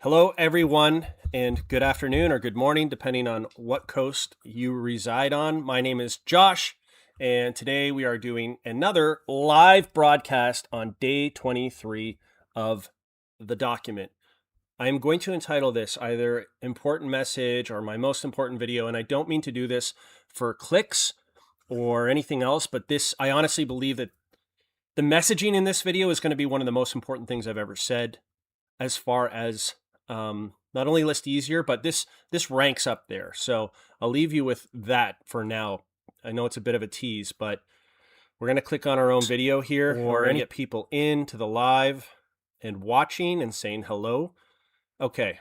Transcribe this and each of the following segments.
Hello, everyone, and good afternoon or good morning, depending on what coast you reside on. My name is Josh, and today we are doing another live broadcast on day 23 of the document. I am going to entitle this either important message or my most important video, and I don't mean to do this for clicks or anything else, but I honestly believe that the messaging in this video is going to be one of the most important things I've ever said as far as not only list easier, but this ranks up there. So I'll leave you with that for now. I know it's a bit of a tease, but we're going to click on our own video here. We're going to get people into the live and watching and saying hello. Okay.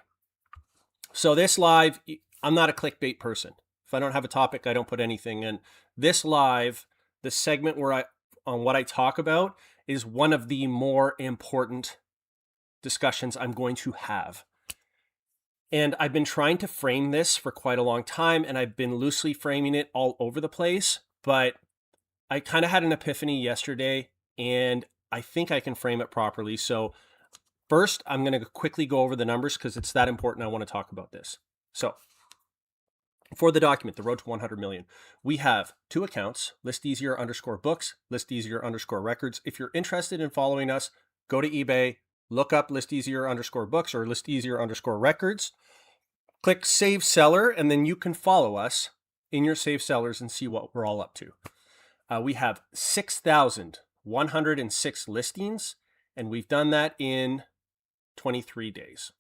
So this live, I'm not a clickbait person. If I don't have a topic, I don't put anything in. This live, the segment on what I talk about is one of the more important discussions I'm going to have. And I've been trying to frame this for quite a long time, and I've been loosely framing it all over the place, but I kind of had an epiphany yesterday, and I think I can frame it properly. So first, I'm going to quickly go over the numbers because it's that important. I want to talk about this. So for the document, the road to 100 million, we have two accounts, listeasier_books, listeasier_records. If you're interested in following us, go to eBay, look up listeasier_books or listeasier_records, click save seller, and then you can follow us in your save sellers and see what we're all up to. We have 6,106 listings, and we've done that in 23 days.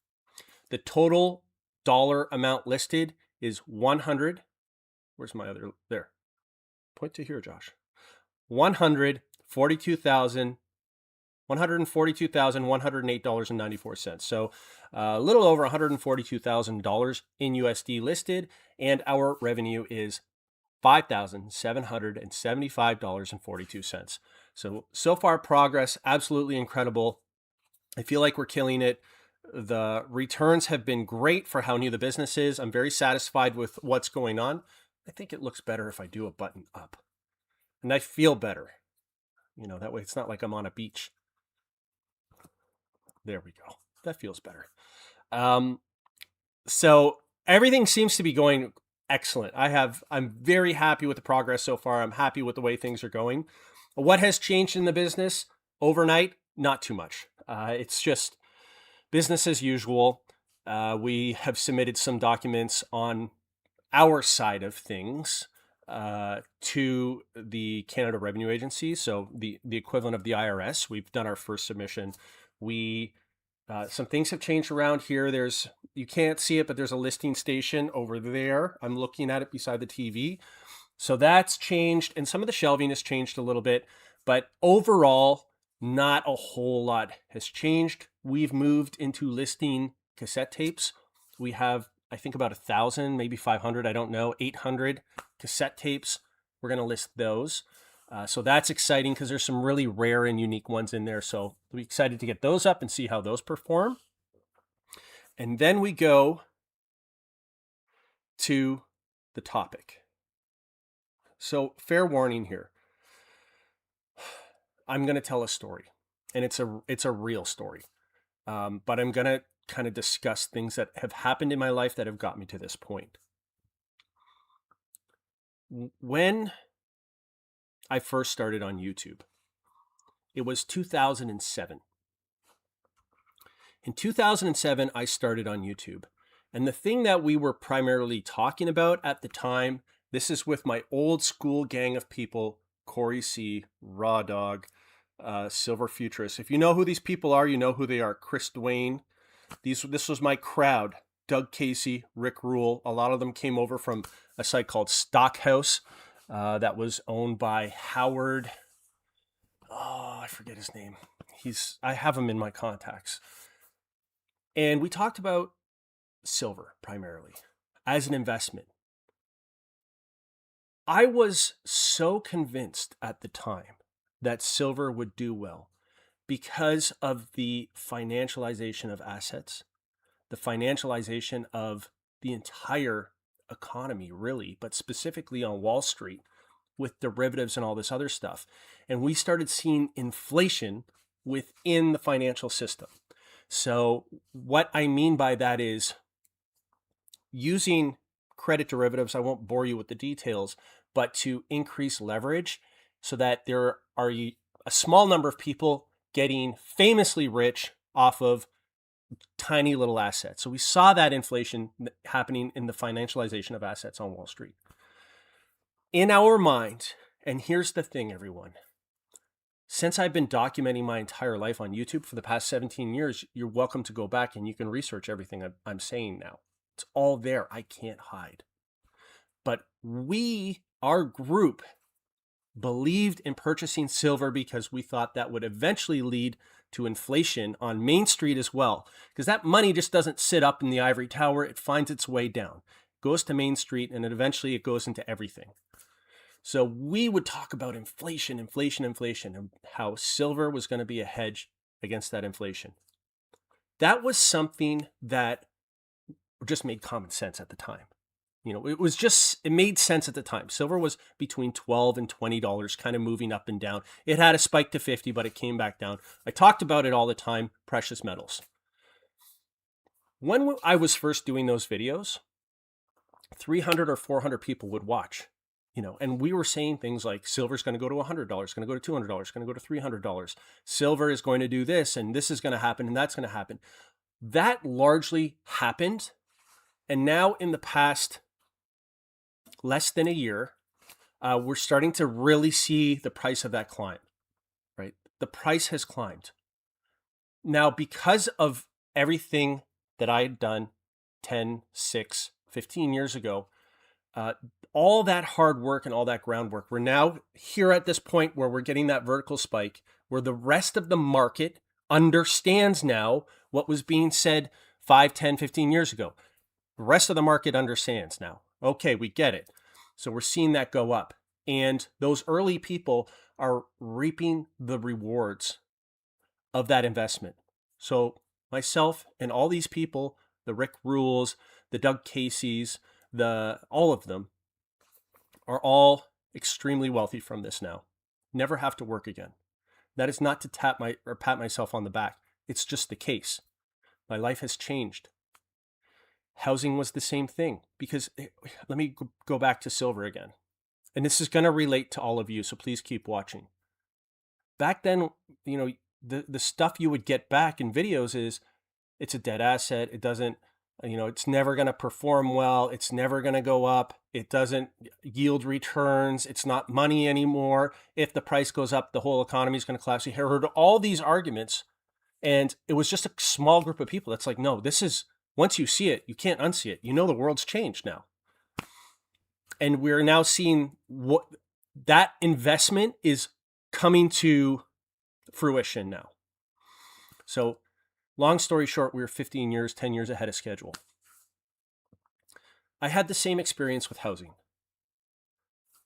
The total dollar amount listed is 100. Where's my other? There. Point to here, Josh. $142,108.94. So a little over $142,000 in USD listed, and our revenue is $5,775.42. So far progress, absolutely incredible. I feel like we're killing it. The returns have been great for how new the business is. I'm very satisfied with what's going on. I think it looks better if I do a button up, and I feel better. That way it's not like I'm on a beach. There we go. That feels better. So everything seems to be going excellent. I'm very happy with the progress so far. I'm happy with the way things are going. What has changed in the business overnight? Not too much. It's just business as usual. We have submitted some documents on our side of things to the Canada Revenue Agency, so the equivalent of the IRS. We've done our first submission. Some things have changed around here. You can't see it, but there's a listing station over there. I'm looking at it beside the TV. So that's changed, and some of the shelving has changed a little bit, but overall, not a whole lot has changed. We've moved into listing cassette tapes. We have, I think, about 1,000, maybe 500, I don't know, 800 cassette tapes. We're going to list those. So that's exciting because there's some really rare and unique ones in there. So we're excited to get those up and see how those perform. And then we go to the topic. So fair warning here. I'm going to tell a story, and it's a real story. But I'm going to kind of discuss things that have happened in my life that have got me to this point. When I first started on YouTube, it was 2007. In 2007, I started on YouTube. And the thing that we were primarily talking about at the time, this is with my old school gang of people, Corey C., Raw Dog, Silver Futurist. If you know who these people are, you know who they are. Chris Dwayne. This was my crowd. Doug Casey, Rick Rule. A lot of them came over from a site called Stockhouse that was owned by Howard. Oh, I forget his name. I have him in my contacts. And we talked about silver primarily as an investment. I was so convinced at the time that silver would do well because of the financialization of assets, the financialization of the entire economy, really, but specifically on Wall Street with derivatives and all this other stuff. And we started seeing inflation within the financial system. So what I mean by that is using credit derivatives. I won't bore you with the details, but to increase leverage so that there are a small number of people getting famously rich off of tiny little assets. So we saw that inflation happening in the financialization of assets on Wall Street. In our mind, and here's the thing, everyone, since I've been documenting my entire life on YouTube for the past 17 years, you're welcome to go back and you can research everything I'm saying now. It's all there. I can't hide. But our group, believed in purchasing silver because we thought that would eventually lead to inflation on Main Street as well. Because that money just doesn't sit up in the ivory tower. It finds its way down, goes to Main Street, and then eventually it goes into everything. So we would talk about inflation, and how silver was going to be a hedge against that inflation. That was something that just made common sense at the time. It made sense at the time. Silver was between $12 and $20, kind of moving up and down. It had a spike to 50, but it came back down. I talked about it all the time, precious metals. When I was first doing those videos, 300 or 400 people would watch, and we were saying things like silver's going to go to $100, going to go to $200, going to go to $300. Silver is going to do this, and this is going to happen, and that's going to happen. That largely happened. And now in the past less than a year, we're starting to really see the price of that climb, right? The price has climbed. Now, because of everything that I had done 10, 6, 15 years ago, all that hard work and all that groundwork, we're now here at this point where we're getting that vertical spike, where the rest of the market understands now what was being said 5, 10, 15 years ago. The rest of the market understands now. Okay, we get it. So we're seeing that go up. And those early people are reaping the rewards of that investment. So myself and all these people, the Rick Rules, the Doug Caseys, all of them are all extremely wealthy from this now. Never have to work again. That is not to pat myself on the back. It's just the case. My life has changed. Housing was the same thing, because let me go back to silver again. And this is going to relate to all of you, so please keep watching. Back then, the stuff you would get back in videos is it's a dead asset. It doesn't, it's never going to perform well. It's never going to go up. It doesn't yield returns. It's not money anymore. If the price goes up, the whole economy is going to collapse. You heard all these arguments, and it was just a small group of people that's like, no, this is, once you see it, you can't unsee it. The world's changed now. And we're now seeing what that investment is coming to fruition now. So long story short, we were 15 years, 10 years ahead of schedule. I had the same experience with housing.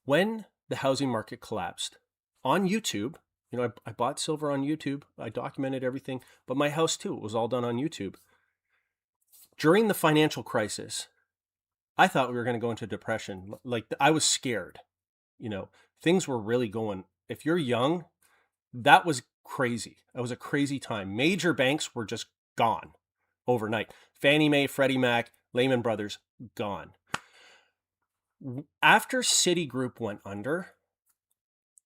When the housing market collapsed on YouTube, I bought silver on YouTube. I documented everything, but my house too, it was all done on YouTube. During the financial crisis, I thought we were going to go into depression. Like, I was scared. Things were really going. If you're young, that was crazy. That was a crazy time. Major banks were just gone overnight. Fannie Mae, Freddie Mac, Lehman Brothers, gone. After Citigroup went under,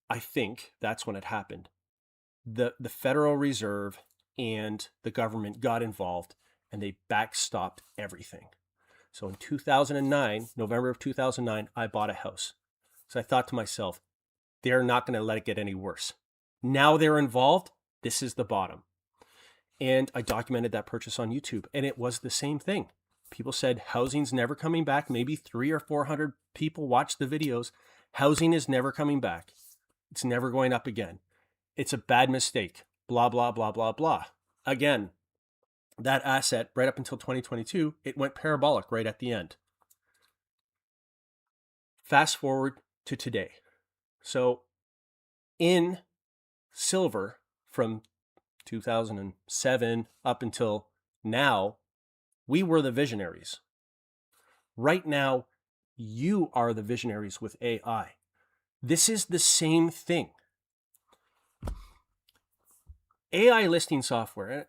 I think that's when it happened. The Federal Reserve and the government got involved, and they backstopped everything. So in 2009, November of 2009, I bought a house. So I thought to myself, they're not going to let it get any worse. Now they're involved. This is the bottom. And I documented that purchase on YouTube, and it was the same thing. People said housing's never coming back. Maybe 300 or 400 people watched the videos. Housing is never coming back. It's never going up again. It's a bad mistake. Blah, blah, blah, blah, blah. Again, that asset, right up until 2022, it went parabolic right at the end. Fast forward to today. So in silver, from 2007 up until now, we were the visionaries. Right now, you are the visionaries with AI. This is the same thing. AI listing software,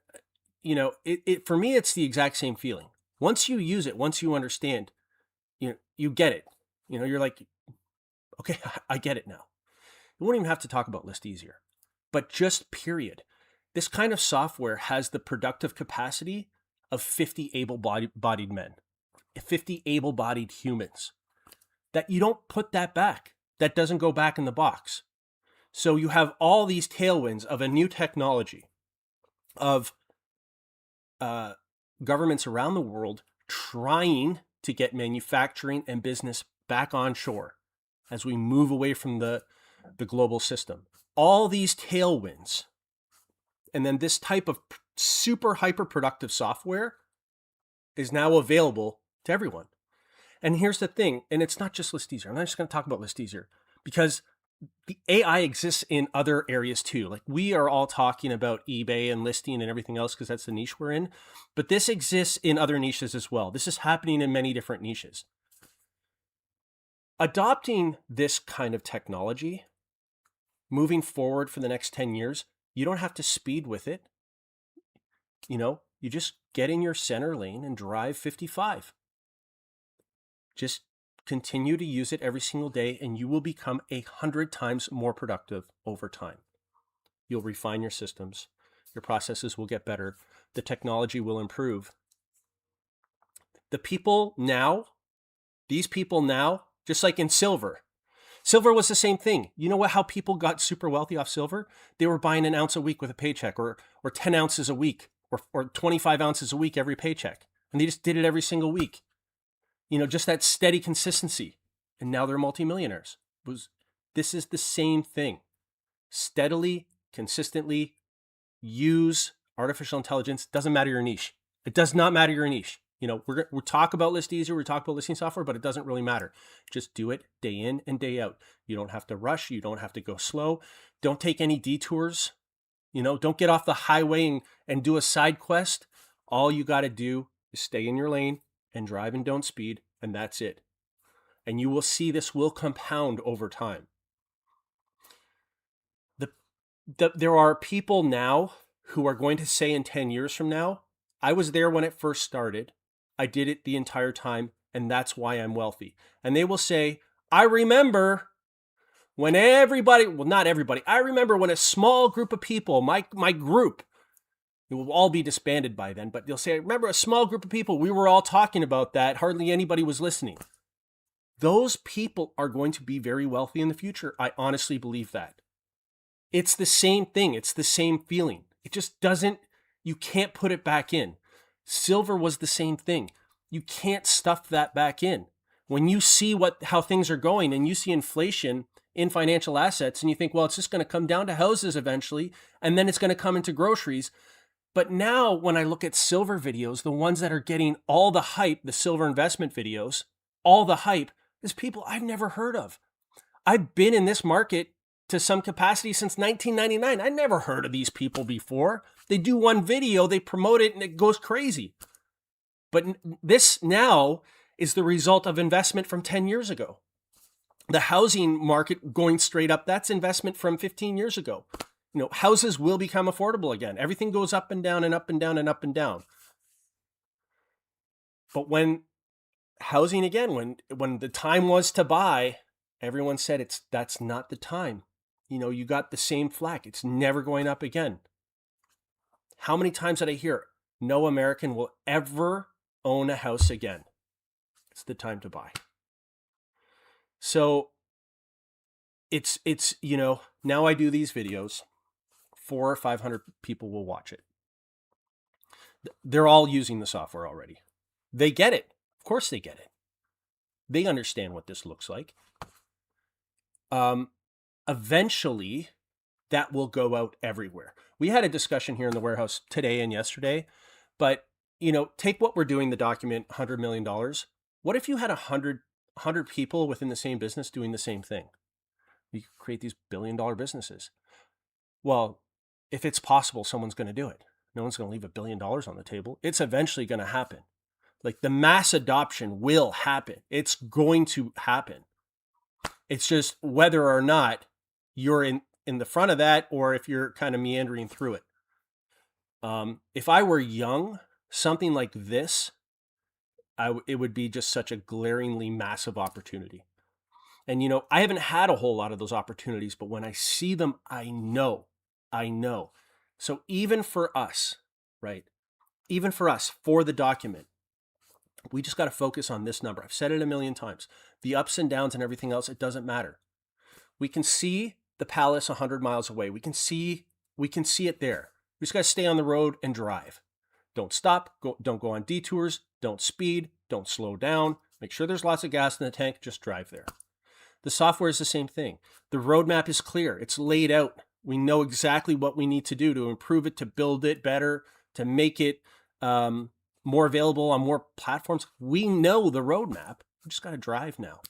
it for me, it's the exact same feeling. Once you use it, once you understand, you get it. You're like, okay, I get it now. You won't even have to talk about List Easier, but just period. This kind of software has the productive capacity of 50 able-bodied men, 50 able-bodied humans. That you don't put that back. That doesn't go back in the box. So you have all these tailwinds of a new technology, of governments around the world trying to get manufacturing and business back onshore as we move away from the global system. All these tailwinds. And then this type of super hyper productive software is now available to everyone. And here's the thing, and it's not just List Easier. I'm not just going to talk about List Easier because the AI exists in other areas too. Like we are all talking about eBay and listing and everything else because that's the niche we're in. But this exists in other niches as well. This is happening in many different niches. Adopting this kind of technology, moving forward for the next 10 years, you don't have to speed with it. You just get in your center lane and drive 55. Just continue to use it every single day and you will become 100 times more productive over time. You'll refine your systems. Your processes will get better. The technology will improve. These people now, just like in silver was the same thing. You know how people got super wealthy off silver? They were buying an ounce a week with a paycheck or 10 ounces a week or 25 ounces a week every paycheck. And they just did it every single week. Just that steady consistency. And now they're multimillionaires. This is the same thing. Steadily, consistently use artificial intelligence. Doesn't matter your niche. It does not matter your niche. We'll talk about List Easier, we talk about listing software, but it doesn't really matter. Just do it day in and day out. You don't have to rush. You don't have to go slow. Don't take any detours. Don't get off the highway and do a side quest. All you got to do is stay in your lane and drive and don't speed, and that's it. And you will see this will compound over time. There are people now who are going to say in 10 years from now, I was there when it first started. I did it the entire time, and that's why I'm wealthy. And they will say, I remember when not everybody, I remember when a small group of people, my group, it will all be disbanded by then, but they'll say, I remember a small group of people, we were all talking about that. Hardly anybody was listening. Those people are going to be very wealthy in the future. I honestly believe that. It's the same thing. It's the same feeling. It just doesn't, you can't put it back in. Silver was the same thing. You can't stuff that back in. When you see how things are going and you see inflation in financial assets and you think, well, it's just going to come down to houses eventually, and then it's going to come into groceries. But now when I look at silver videos, the ones that are getting all the hype, the silver investment videos, all the hype, is people I've never heard of. I've been in this market to some capacity since 1999. I never heard of these people before. They do one video, they promote it, and it goes crazy. But this now is the result of investment from 10 years ago. The housing market going straight up, that's investment from 15 years ago. Houses will become affordable again. Everything goes up and down and up and down and up and down. But when housing again, when the time was to buy, everyone said that's not the time. You got the same flack. It's never going up again. How many times did I hear, no American will ever own a house again? It's the time to buy. So it's now I do these videos, 400 or 500 people will watch it. They're all using the software already. They get it. Of course they get it. They understand what this looks like. Eventually, that will go out everywhere. We had a discussion here in the warehouse today and yesterday, but take what we're doing, the document, $100 million. What if you had 100 people within the same business doing the same thing? You could create these billion-dollar businesses. Well, if it's possible, someone's going to do it. No one's going to leave $1 billion on the table. It's eventually going to happen. Like the mass adoption will happen. It's going to happen. It's just whether or not you're in the front of that or if you're kind of meandering through it. If I were young, something like this, it would be just such a glaringly massive opportunity. And, I haven't had a whole lot of those opportunities, but when I see them, I know. So even for us, right? Even for us, for the document, we just got to focus on this number. I've said it a million times. The ups and downs and everything else, it doesn't matter. We can see the palace 100 miles away. We can see it there. We just got to stay on the road and drive. Don't stop. Don't go on detours. Don't speed. Don't slow down. Make sure there's lots of gas in the tank. Just drive there. The software is the same thing. The roadmap is clear. It's laid out. We know exactly what we need to do to improve it, to build it better, to make it more available on more platforms. We know the roadmap. We just got to drive now.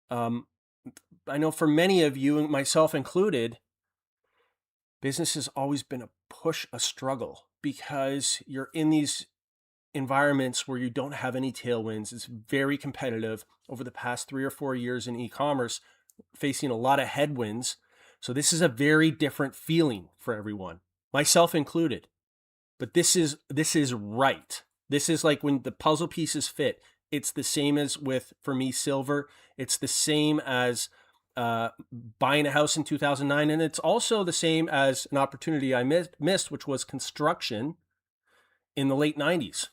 I know for many of you, myself included, business has always been a struggle, because you're in these environments where you don't have any tailwinds. It's very competitive. Over the past 3 or 4 years in e-commerce, facing a lot of headwinds. So this is a very different feeling for everyone, myself included. But this is right. This is like when the puzzle pieces fit. It's the same as with, for me, silver. It's the same as buying a house in 2009. And it's also the same as an opportunity I missed, which was construction in the late 90s.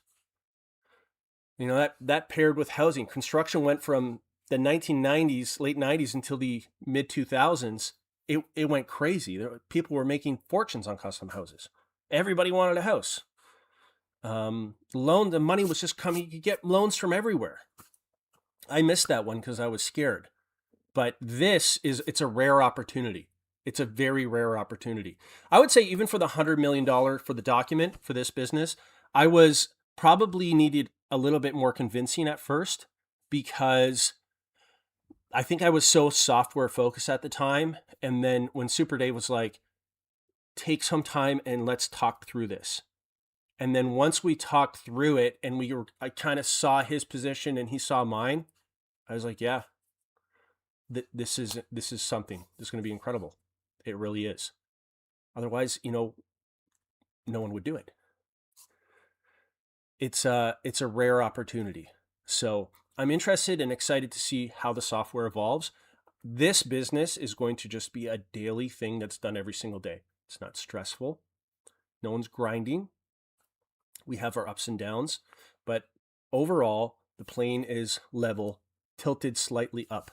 That paired with housing. Construction went from the 1990s, late 90s until the mid 2000s. It went crazy. People were making fortunes on custom houses. Everybody wanted a house. The money was just coming. You could get loans from everywhere. I missed that one because I was scared. But it's a rare opportunity. It's a very rare opportunity. I would say even for the $100 million for the document for this business, I was probably needed a little bit more convincing at first, because I think I was so software focused at the time. And then when Super Dave was like, take some time and let's talk through this. And then once we talked through it and I kind of saw his position and he saw mine, I was like, yeah, this is something. This is going to be incredible. It really is. Otherwise, no one would do it. It's a rare opportunity. So I'm interested and excited to see how the software evolves. This business is going to just be a daily thing that's done every single day. It's not stressful. No one's grinding. We have our ups and downs, but overall, the plane is level, tilted slightly up.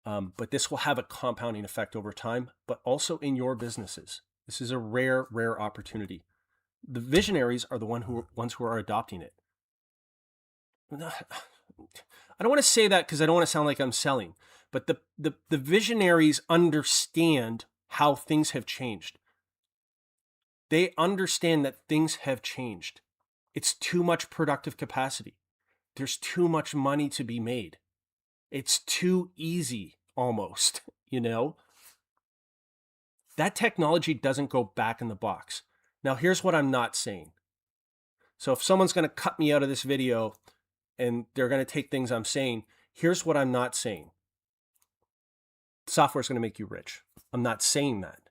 But this will have a compounding effect over time, but also in your businesses. This is a rare, rare opportunity. The visionaries are the ones who are adopting it. I don't want to say that because I don't want to sound like I'm selling, but the visionaries understand how things have changed. They understand that things have changed. It's too much productive capacity. There's too much money to be made. It's too easy almost, That technology doesn't go back in the box. Now, here's what I'm not saying. So if someone's going to cut me out of this video and they're going to take things I'm saying, here's what I'm not saying. Software is going to make you rich. I'm not saying that.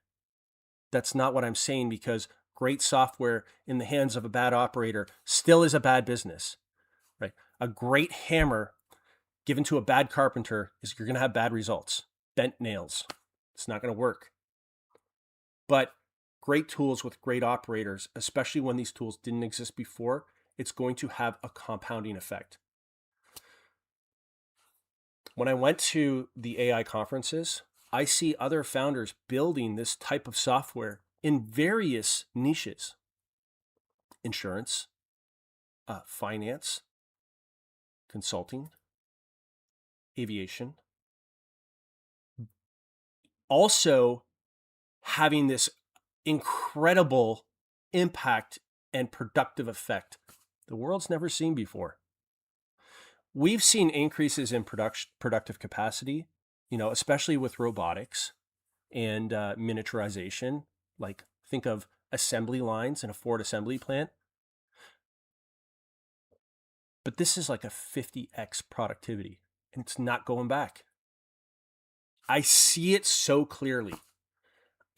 That's not what I'm saying, because great software in the hands of a bad operator still is a bad business, right? A great hammer given to a bad carpenter you're going to have bad results. Bent nails. It's not going to work. But great tools with great operators, especially when these tools didn't exist before, it's going to have a compounding effect. When I went to the AI conferences, I see other founders building this type of software in various niches: insurance, finance, consulting, aviation. Also having this incredible impact and productive effect the world's never seen before. We've seen increases in productive capacity, especially with robotics and miniaturization. Like, think of assembly lines in a Ford assembly plant. But this is like a 50x productivity, and it's not going back. I see it so clearly.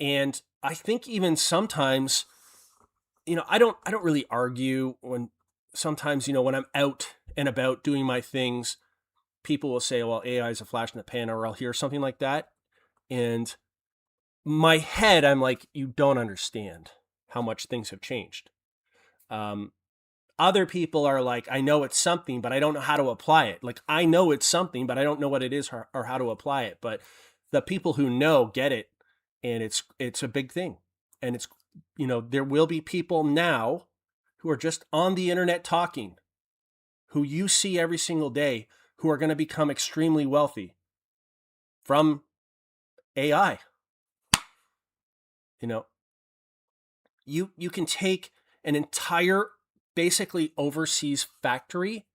And I think even sometimes I don't really argue when sometimes, when I'm out and about doing my things, people will say, well, AI is a flash in the pan, or I'll hear something like that. And my head, I'm like, you don't understand how much things have changed. Um, Other people are like, I know it's something, but I don't know how to apply it. Like, I know it's something, but I don't know what it is or how to apply it. But the people who know get it, and it's a big thing. And there will be people now who are just on the internet talking, who you see every single day, who are going to become extremely wealthy from AI. You know, you can take an entire basically overseas factory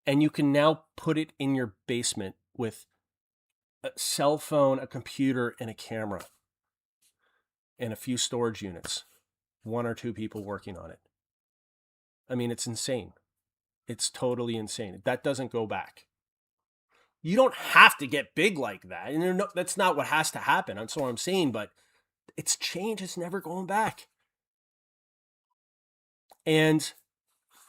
and you can now put it in your basement with a cell phone, a computer, and a camera, and a few storage units, one or two people working on it. I mean, it's insane. It's totally insane. That doesn't go back. You don't have to get big like that. And that's not what has to happen. That's what I'm saying, but it's change. It's never going back. And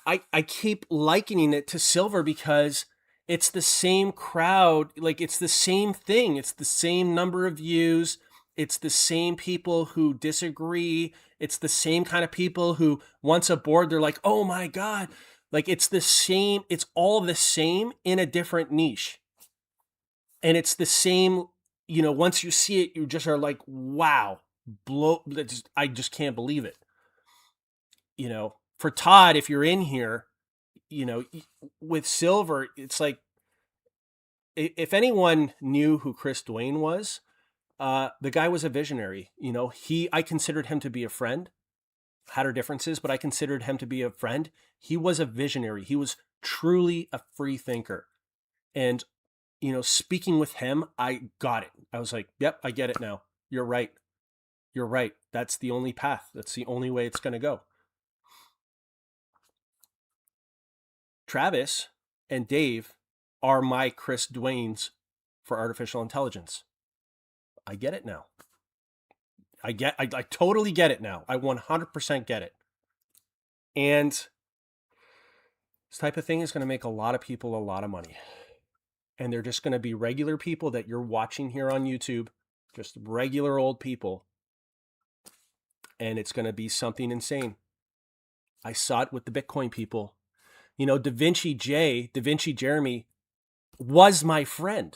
I keep likening it to silver because it's the same crowd. Like, it's the same thing. It's the same number of views. It's the same people who disagree. It's the same kind of people who, once aboard, they're like, oh my God. Like, it's the same. It's all the same in a different niche. And it's the same, once you see it, you just are like, wow, I just can't believe it. For Todd, if you're in here, with silver, it's like, if anyone knew who Chris Duane was, the guy was a visionary. I considered him to be a friend. Had our differences, but I considered him to be a friend. He was a visionary. He was truly a free thinker. And, speaking with him, I got it. I was like, yep, I get it now. You're right. You're right. That's the only path. That's the only way it's going to go. Travis and Dave are my Chris Duanes for artificial intelligence. I get it now. I totally get it now. I 100% get it. And this type of thing is going to make a lot of people a lot of money. And they're just going to be regular people that you're watching here on YouTube, just regular old people. And it's going to be something insane. I saw it with the Bitcoin people. Da Vinci Jeremy was my friend.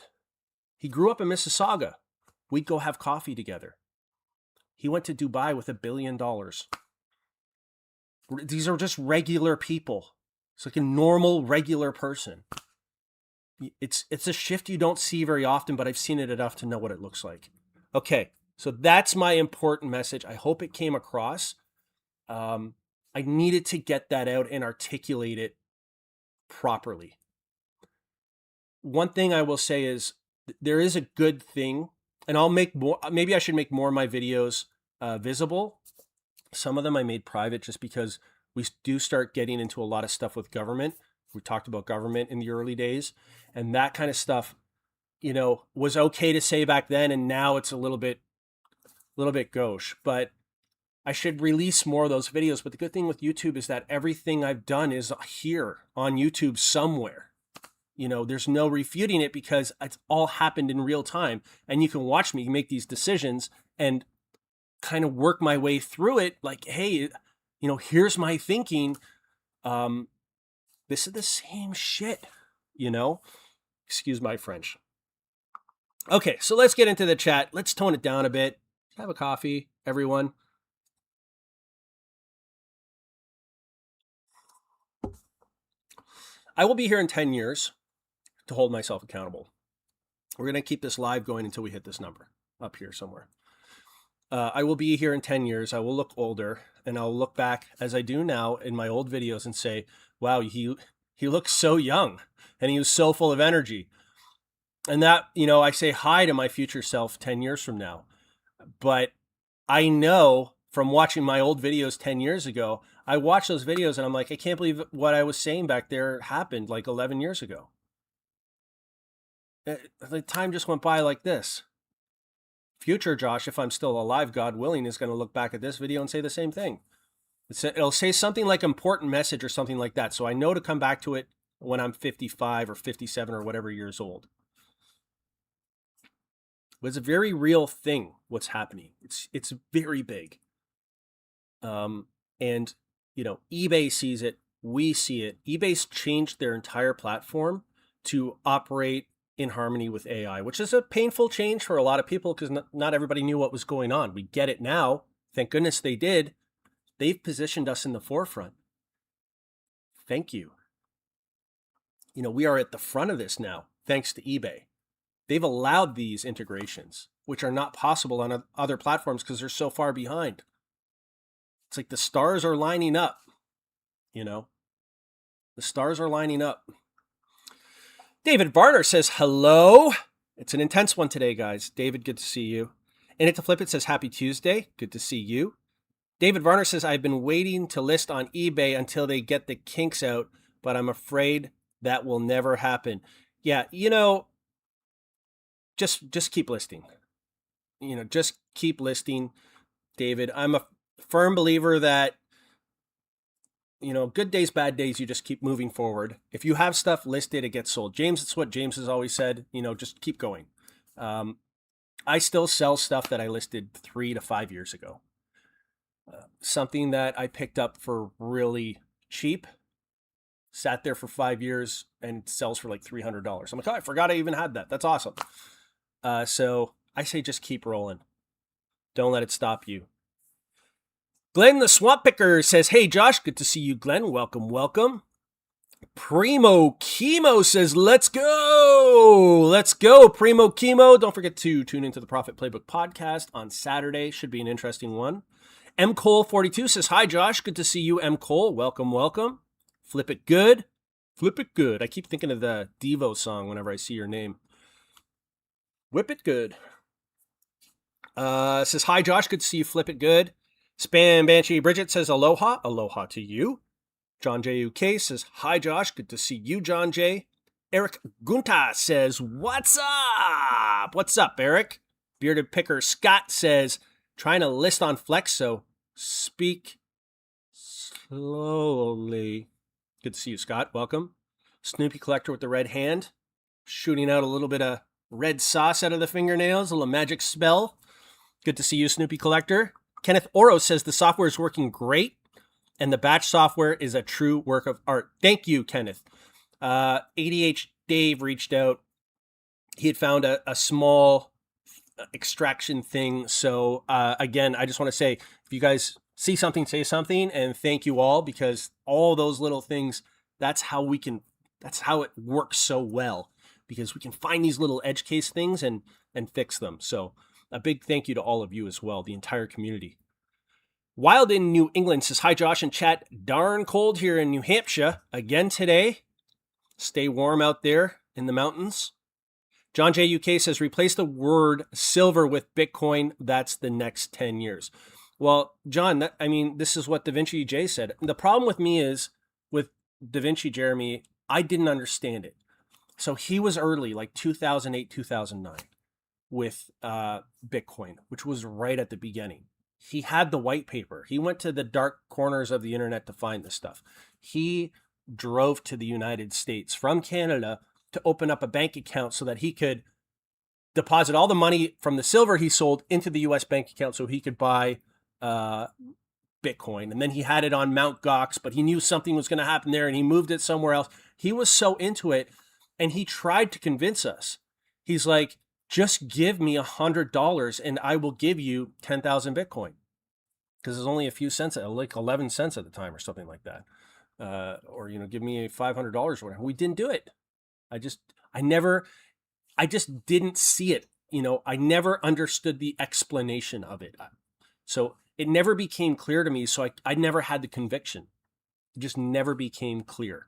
He grew up in Mississauga. We'd go have coffee together. He went to Dubai with $1 billion. These are just regular people. It's like a normal, regular person. It's a shift you don't see very often, but I've seen it enough to know what it looks like. Okay, so that's my important message. I hope it came across. I needed to get that out and articulate it properly. One thing I will say is there is a good thing, and I'll make more. Maybe I should make more of my videos visible. Some of them I made private just because we do start getting into a lot of stuff with government. We talked about government in the early days, and that kind of stuff, was okay to say back then, and now it's a little bit gauche. But I should release more of those videos. But the good thing with YouTube is that everything I've done is here on YouTube somewhere. There's no refuting it because it's all happened in real time, and you can watch me make these decisions and kind of work my way through it. Like, hey, here's my thinking. This is the same shit, Excuse my French. Okay, so let's get into the chat. Let's tone it down a bit. Have a coffee, everyone. I will be here in 10 years to hold myself accountable. We're going to keep this live going until we hit this number up here somewhere. I will be here in 10 years. I will look older, and I'll look back as I do now in my old videos and say, wow, he looks so young and he was so full of energy. And that, I say hi to my future self 10 years from now. But I know from watching my old videos 10 years ago, I watch those videos and I'm like, I can't believe what I was saying back there happened like 11 years ago. The time just went by like this. Future Josh, if I'm still alive, God willing, is going to look back at this video and say the same thing. It'll say something like important message or something like that. So I know to come back to it when I'm 55 or 57 or whatever years old. But it's a very real thing what's happening. It's very big. And eBay sees it, we see it. eBay's changed their entire platform to operate in harmony with AI, which is a painful change for a lot of people because not everybody knew what was going on. We get it now. Thank goodness they did. They've positioned us in the forefront. Thank you. We are at the front of this now, thanks to eBay. They've allowed these integrations, which are not possible on other platforms because they're so far behind. It's like the stars are lining up, The stars are lining up. David Varner says, hello. It's an intense one today, guys. David, good to see you. In it to flip it says, happy Tuesday. Good to see you. David Varner says, I've been waiting to list on eBay until they get the kinks out, but I'm afraid that will never happen. Yeah, just keep listing. Just keep listing, David. I'm a firm believer that, good days, bad days, you just keep moving forward. If you have stuff listed, it gets sold. James, it's what James has always said, just keep going. I still sell stuff that I listed 3 to 5 years ago. Something that I picked up for really cheap, sat there for 5 years and sells for like $300. I'm like, oh, I forgot I even had that. That's awesome. So I say just keep rolling. Don't let it stop you. Glenn the Swamp Picker says, hey, Josh, good to see you, Glenn. Welcome, welcome. Primo Chemo says, let's go. Let's go, Primo Chemo. Don't forget to tune into the Profit Playbook podcast on Saturday. Should be an interesting one. M. Cole 42 says, hi, Josh. Good to see you, M. Cole. Welcome, welcome. Flip it good. Flip it good. I keep thinking of the Devo song whenever I see your name. Whip it good. Says, hi, Josh. Good to see you. Flip it good. Spam Banshee Bridget says, aloha. Aloha to you. John J. UK says, hi, Josh. Good to see you, John J. Eric Gunta says, what's up? What's up, Eric? Bearded Picker Scott says, trying to list on Flex, so speak slowly. Good to see you, Scott. Welcome. Snoopy Collector with the red hand. Shooting out a little bit of red sauce out of the fingernails. A little magic spell. Good to see you, Snoopy Collector. Kenneth Oro says the software is working great and the batch software is a true work of art. Thank you, Kenneth. ADH Dave reached out. He had found a small extraction thing. So again, I just want to say, if you guys see something, say something, and thank you all, because all those little things, that's how it works so well, because we can find these little edge case things and fix them. So a big thank you to all of you as well, the entire community. Wild in New England says, hi, Josh and chat. Darn cold here in New Hampshire again today. Stay warm out there in the mountains. John J. UK says, replace the word silver with Bitcoin. That's the next 10 years. Well, John, this is what Da Vinci J said. The problem with me is, with Da Vinci Jeremy, I didn't understand it. So he was early, like 2008, 2009. With Bitcoin, which was right at the beginning. He had the white paper. He went to the dark corners of the internet to find this stuff. He drove to the United States from Canada to open up a bank account so that he could deposit all the money from the silver he sold into the US bank account so he could buy Bitcoin. And then he had it on Mt. Gox, but he knew something was going to happen there and he moved it somewhere else. He was so into it, and he tried to convince us. He's like, just give me $100 and I will give you 10,000 Bitcoin. Because there's only a few cents, like 11 cents at the time or something like that. Or, give me $500 or whatever. We didn't do it. I just didn't see it. I never understood the explanation of it. So it never became clear to me. So I never had the conviction. It just never became clear.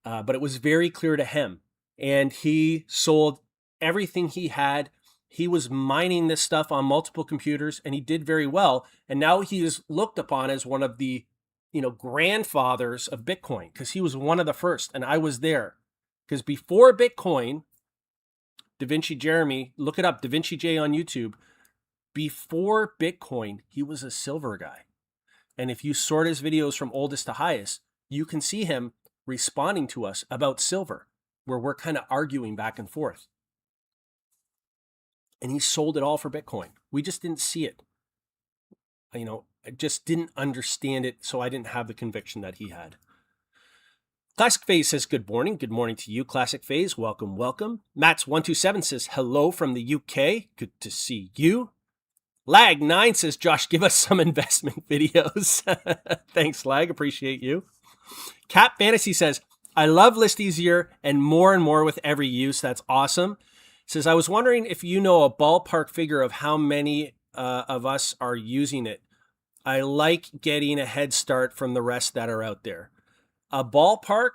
But it was very clear to him. And he sold everything he had. He was mining this stuff on multiple computers, and he did very well. And now he is looked upon as one of the, grandfathers of Bitcoin, because he was one of the first, and I was there. Because before Bitcoin, Da Vinci Jeremy, look it up, Da Vinci J on YouTube. Before Bitcoin, he was a silver guy. And if you sort his videos from oldest to highest, you can see him responding to us about silver, where we're kind of arguing back and forth. And he sold it all for Bitcoin. We just didn't see it. I just didn't understand it, so I didn't have the conviction that he had. Classic Phase says, good morning. Good morning to you, Classic Phase. Welcome, welcome. Mats127 says, hello from the UK. Good to see you. Lag9 says, Josh, give us some investment videos. Thanks, Lag. Appreciate you. Cap Fantasy says, I love List Easier and more with every use. That's awesome. Says, I was wondering if you know a ballpark figure of how many of us are using it. I like getting a head start from the rest that are out there. A ballpark?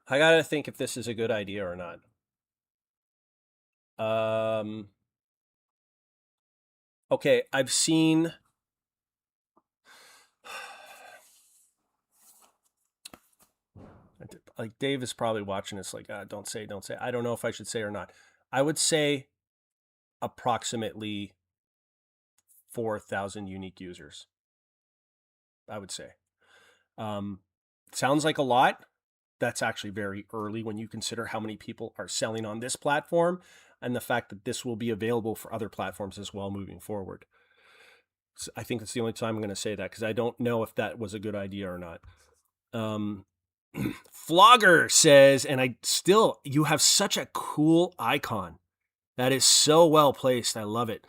I got to think if this is a good idea or not. Okay, I've seen... Like, Dave is probably watching this like, don't say. I don't know if I should say or not. I would say approximately 4,000 unique users. I would say. Sounds like a lot. That's actually very early when you consider how many people are selling on this platform and the fact that this will be available for other platforms as well moving forward. So I think that's the only time I'm going to say that, because I don't know if that was a good idea or not. Flogger says, and you have such a cool icon. That is so well placed. I love it.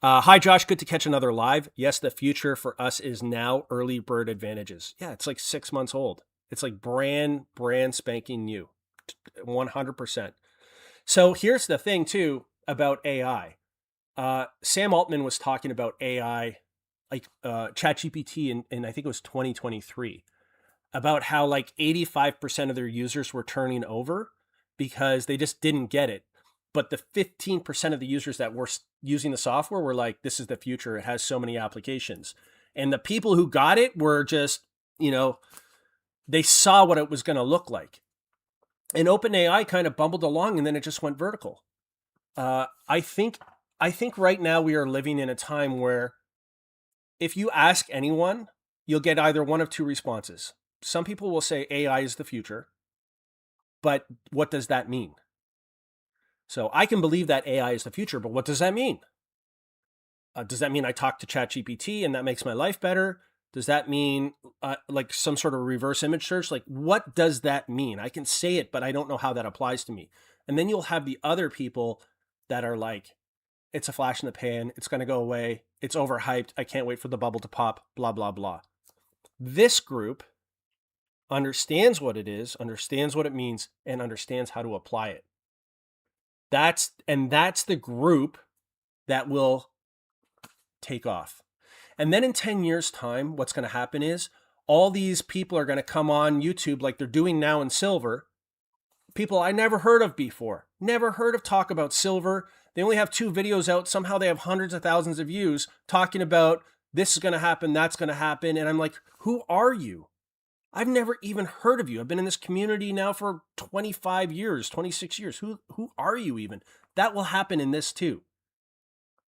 Hi, Josh. Good to catch another live. Yes, the future for us is now. Early bird advantages. Yeah, it's like 6 months old. It's like brand spanking new. 100%. So here's the thing, too, about AI. Sam Altman was talking about AI, like ChatGPT in I think it was 2023. About how like 85% of their users were turning over because they just didn't get it. But the 15% of the users that were using the software were like, this is the future. It has so many applications. And the people who got it were just, they saw what it was going to look like. And OpenAI kind of bumbled along and then it just went vertical. I think right now we are living in a time where if you ask anyone, you'll get either one of two responses. Some people will say AI is the future, but what does that mean? So I can believe that AI is the future, but what does that mean? Does that mean I talk to ChatGPT and that makes my life better? Does that mean like some sort of reverse image search? Like, what does that mean? I can say it, but I don't know how that applies to me. And then you'll have the other people that are like, it's a flash in the pan. It's going to go away. It's overhyped. I can't wait for the bubble to pop, blah, blah, blah. This group understands what it is, understands what it means, and understands how to apply it. That's the group that will take off. And then in 10 years' time, what's going to happen is all these people are going to come on YouTube like they're doing now in silver. People I never heard of before. Never heard of talk about silver. They only have 2 videos out. Somehow they have hundreds of thousands of views talking about this is going to happen, that's going to happen. And I'm like, who are you? I've never even heard of you. I've been in this community now for 25 years, 26 years. Who are you even? That will happen in this too.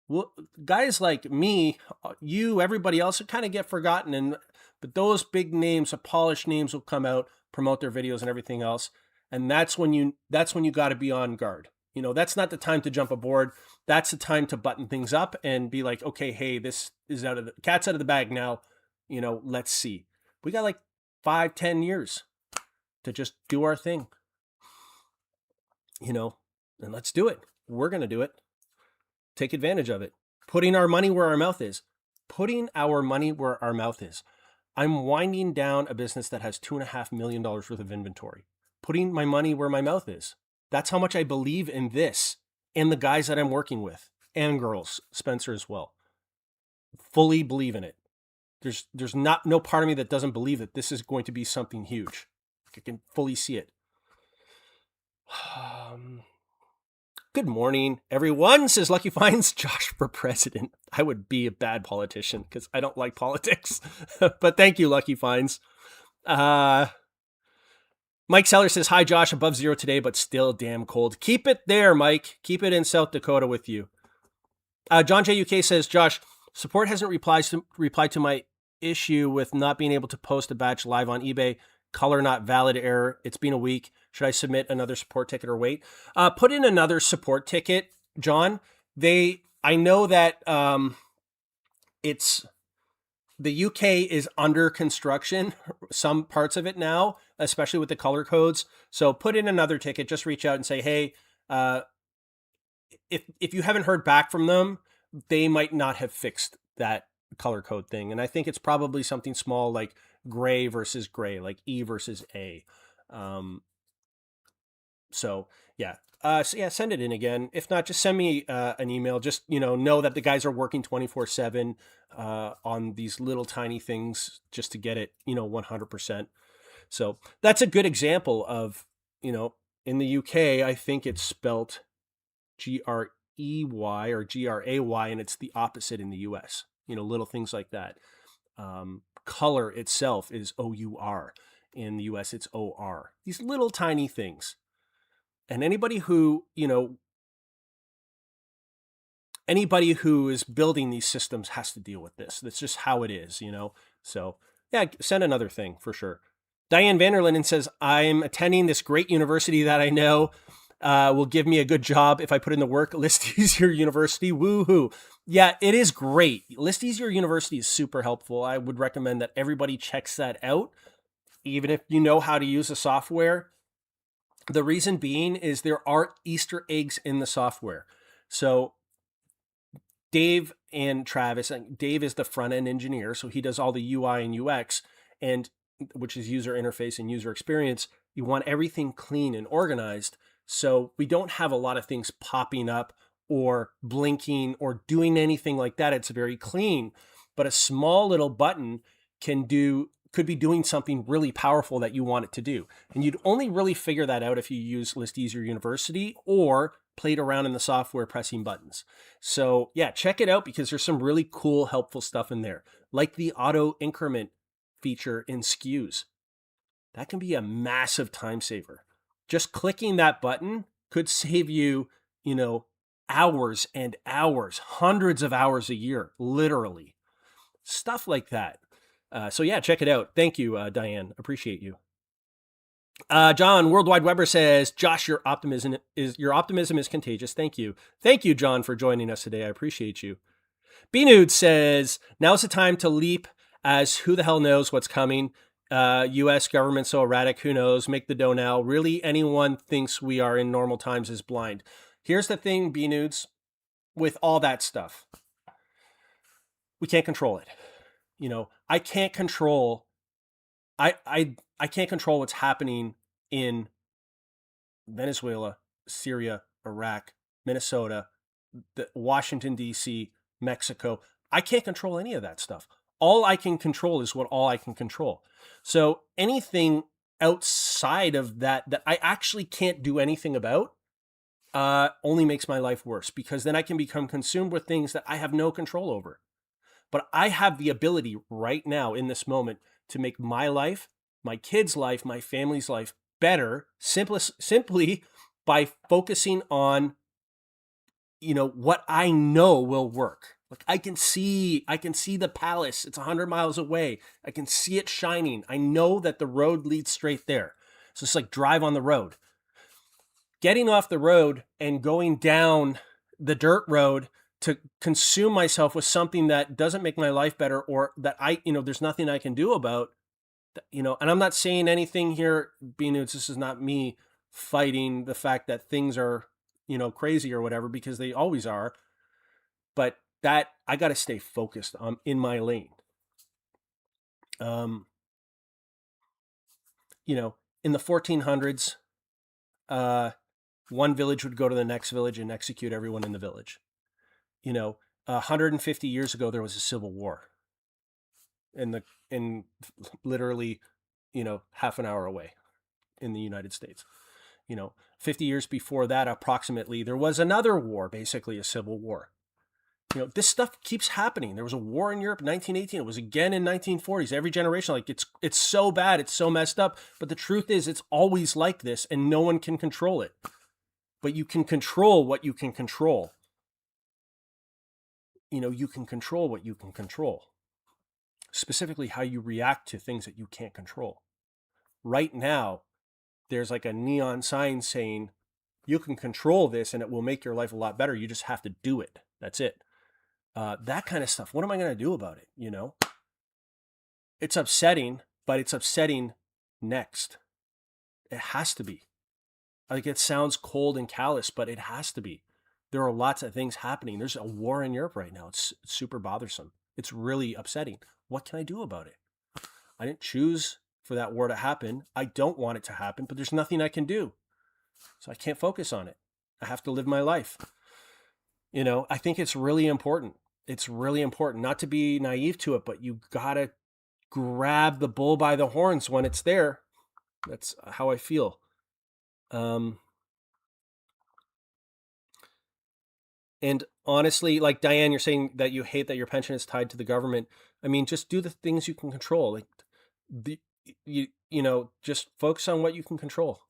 Well, guys like me, you, everybody else, kind of get forgotten. But those big names, the polished names will come out, promote their videos and everything else. And that's when you got to be on guard. That's not the time to jump aboard. That's the time to button things up and be like, okay, hey, this is cat's out of the bag now. Let's see. We got like 5-10 years to just do our thing, and let's do it. We're going to do it. Take advantage of it. Putting our money where our mouth is. I'm winding down a business that has $2.5 million worth of inventory. Putting my money where my mouth is. That's how much I believe in this and the guys that I'm working with and girls, Spencer as well. Fully believe in it. There's no part of me that doesn't believe that this is going to be something huge. I can fully see it. Good morning, everyone, says Lucky Finds. Josh for president. I would be a bad politician because I don't like politics. But thank you, Lucky Finds. Mike Seller says, hi, Josh, above 0 today, but still damn cold. Keep it there, Mike. Keep it in South Dakota with you. John J. UK says, Josh, Support hasn't replied to my issue with not being able to post a batch live on eBay. Color not valid error. It's been a week. Should I submit another support ticket or wait? Put in another support ticket, John. I know that it's the UK is under construction, some parts of it now, especially with the color codes. So put in another ticket. Just reach out and say, hey, if you haven't heard back from them, they might not have fixed that color code thing. And I think it's probably something small like gray versus gray, like E versus A. Um, so yeah. Send it in again. If not, just send me an email. Just know that the guys are working 24/7 on these little tiny things just to get it 100%. So that's a good example of in the UK I think it's spelt GREY or GRAY, and it's the opposite in the US. Little things like that. Color itself is OUR. In the US, it's OR. These little tiny things. And anybody who is building these systems has to deal with this. That's just how it is, So yeah, send another thing for sure. Diane Vanderlinden says, I'm attending this great university that I know will give me a good job if I put in the work. List Easier University, woohoo. Yeah, it is great. List Easier University is super helpful. I would recommend that everybody checks that out, even if you know how to use the software. The reason being is there are Easter eggs in the software. So Dave and Travis, Dave is the front end engineer, so he does all the UI and UX, and which is user interface and user experience. You want everything clean and organized, so we don't have a lot of things popping up or blinking or doing anything like that. It's very clean, but a small little button could be doing something really powerful that you want it to do. And you'd only really figure that out if you use List Easier University or played around in the software pressing buttons. So yeah, check it out because there's some really cool, helpful stuff in there, like the auto increment feature in SKUs. That can be a massive time saver. Just clicking that button could save you, hours and hours, hundreds of hours a year, literally. Stuff like that. So yeah, check it out. Thank you, Diane. Appreciate you. John Worldwide Weber says, Josh, your optimism is contagious. Thank you. Thank you, John, for joining us today. I appreciate you. Bnude says, now's the time to leap, as who the hell knows what's coming. U.S. government so erratic, who knows? Make the dough now. Really, anyone thinks we are in normal times is blind. Here's the thing, Bnudes, with all that stuff. We can't control it. I can't control I can't control what's happening in Venezuela, Syria, Iraq, Minnesota, Washington, D.C., Mexico. I can't control any of that stuff. All I can control is all I can control. So anything outside of that I actually can't do anything about only makes my life worse, because then I can become consumed with things that I have no control over. But I have the ability right now in this moment to make my life, my kids' life, my family's life better simply by focusing on what I know will work. Like I can see the palace. It's 100 miles away. I can see it shining. I know that the road leads straight there. So it's like drive on the road. Getting off the road and going down the dirt road to consume myself with something that doesn't make my life better, or that there's nothing I can do about, and I'm not saying anything here, this is not me fighting the fact that things are, crazy or whatever, because they always are. But that I got to stay focused on in my lane. In the 1400s, one village would go to the next village and execute everyone in the village. 150 years ago, there was a civil war in literally, half an hour away in the United States. 50 years before that, approximately, there was another war, basically a civil war. This stuff keeps happening. There was a war in Europe in 1918. It was again in 1940s. Every generation, like it's so bad, it's so messed up. But the truth is, it's always like this, and no one can control it. But you can control what you can control. you can control what you can control, specifically how you react to things that you can't control. Right now, there's like a neon sign saying you can control this and it will make your life a lot better. You just have to do it. That's it. That kind of stuff. What am I going to do about it? It's upsetting, but it's upsetting next. It has to be. Like, it sounds cold and callous, but it has to be. There are lots of things happening. There's a war in Europe right now. It's super bothersome. It's really upsetting. What can I do about it? I didn't choose for that war to happen. I don't want it to happen, but there's nothing I can do. So I can't focus on it. I have to live my life. I think it's really important. It's really important not to be naive to it, but you got to grab the bull by the horns when it's there. That's how I feel. And honestly, like Diane, you're saying that you hate that your pension is tied to the government. I mean, just do the things you can control. Like just focus on what you can control.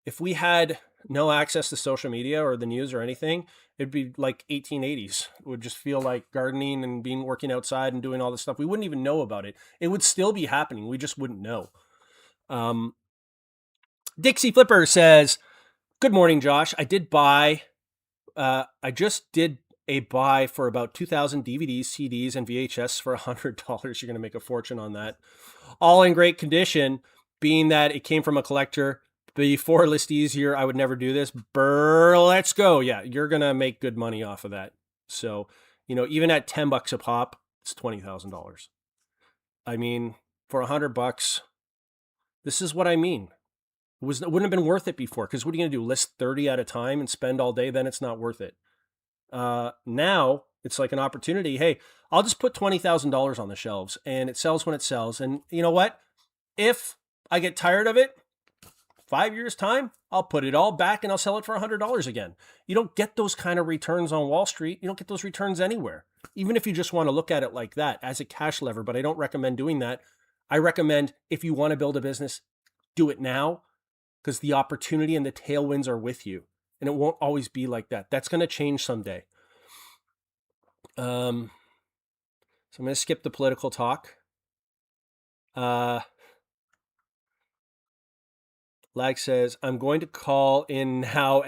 If we had no access to social media or the news or anything, it'd be like 1880s. It would just feel like gardening and working outside and doing all this stuff. We wouldn't even know about it. It would still be happening. We just wouldn't know. Dixie Flipper says, "Good morning, Josh. I just did a buy for about 2,000 DVDs, CDs, and VHS for $100. You're going to make a fortune on that. All in great condition, being that it came from a collector. Before list easier, I would never do this. Let's go. Yeah, you're going to make good money off of that. So, even at $10 a pop, it's $20,000. I mean, for $100, this is what I mean. It wouldn't have been worth it before, because what are you going to do? List 30 at a time and spend all day? Then it's not worth it. Now it's like an opportunity. Hey, I'll just put $20,000 on the shelves and it sells when it sells. And you know what? If I get tired of it, 5 years time, I'll put it all back and I'll sell it for $100 again. You don't get those kind of returns on Wall Street. You don't get those returns anywhere. Even if you just want to look at it like that as a cash lever, but I don't recommend doing that. I recommend, if you want to build a business, do it now, because the opportunity and the tailwinds are with you. And it won't always be like that. That's going to change someday. So I'm going to skip the political talk. Lag says, I'm going to call in now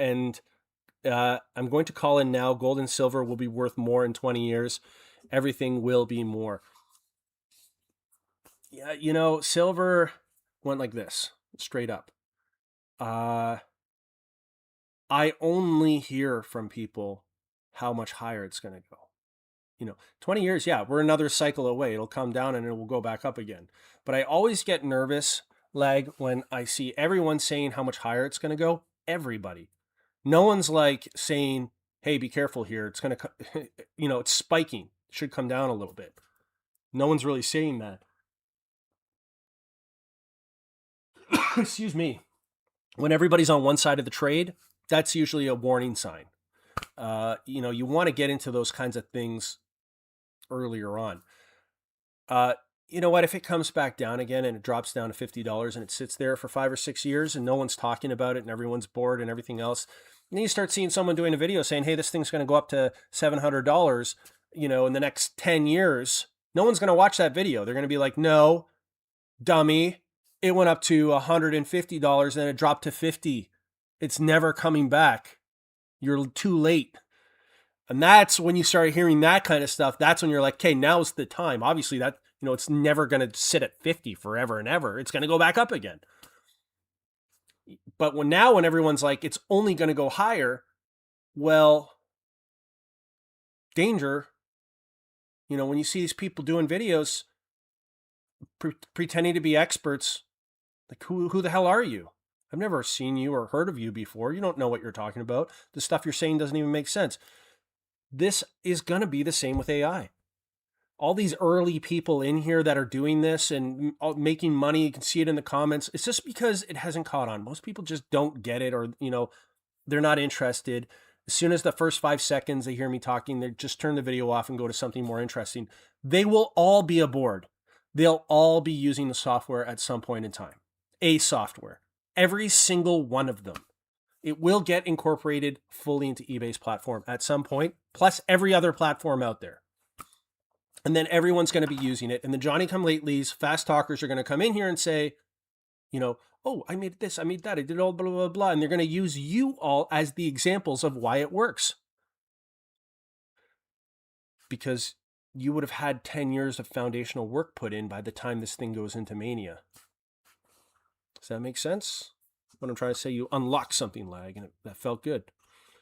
Gold and silver will be worth more in 20 years. Everything will be more. Yeah, silver went like this, straight up. I only hear from people how much higher it's going to go. 20 years, yeah, we're another cycle away. It'll come down and it will go back up again. But I always get nervous, Lag, when I see everyone saying how much higher it's going to go. Everybody. No one's like saying, hey, be careful here. It's going to, it's spiking. It should come down a little bit. No one's really saying that. Excuse me. When everybody's on one side of the trade, that's usually a warning sign. You want to get into those kinds of things earlier on. You know what? If it comes back down again and it drops down to $50 and it sits there for 5 or 6 years and no one's talking about it and everyone's bored and everything else, and then you start seeing someone doing a video saying, hey, this thing's going to go up to $700, in the next 10 years, no one's going to watch that video. They're going to be like, no, dummy. It went up to $150 and it dropped to $50. It's never coming back. You're too late. And that's when you start hearing that kind of stuff. That's when you're like, okay, now's the time. Obviously that, it's never going to sit at 50 forever and ever. It's going to go back up again. But when everyone's like, it's only going to go higher, well, danger. When you see these people doing videos, pretending to be experts, like who the hell are you? I've never seen you or heard of you before. You don't know what you're talking about. The stuff you're saying doesn't even make sense. This is going to be the same with AI. All these early people in here that are doing this and making money, you can see it in the comments. It's just because it hasn't caught on. Most people just don't get it, or, they're not interested. As soon as the first 5 seconds they hear me talking, they just turn the video off and go to something more interesting. They will all be aboard. They'll all be using the software at some point in time. A software. Every single one of them. It will get incorporated fully into eBay's platform at some point, plus every other platform out there. And then everyone's going to be using it. And the Johnny come latelys, fast talkers are going to come in here and say, oh, I made this, I made that, I did all blah, blah, blah. And they're going to use you all as the examples of why it works. Because you would have had 10 years of foundational work put in by the time this thing goes into mania. Does that make sense? What I'm trying to say, you unlock something, lag, and that felt good.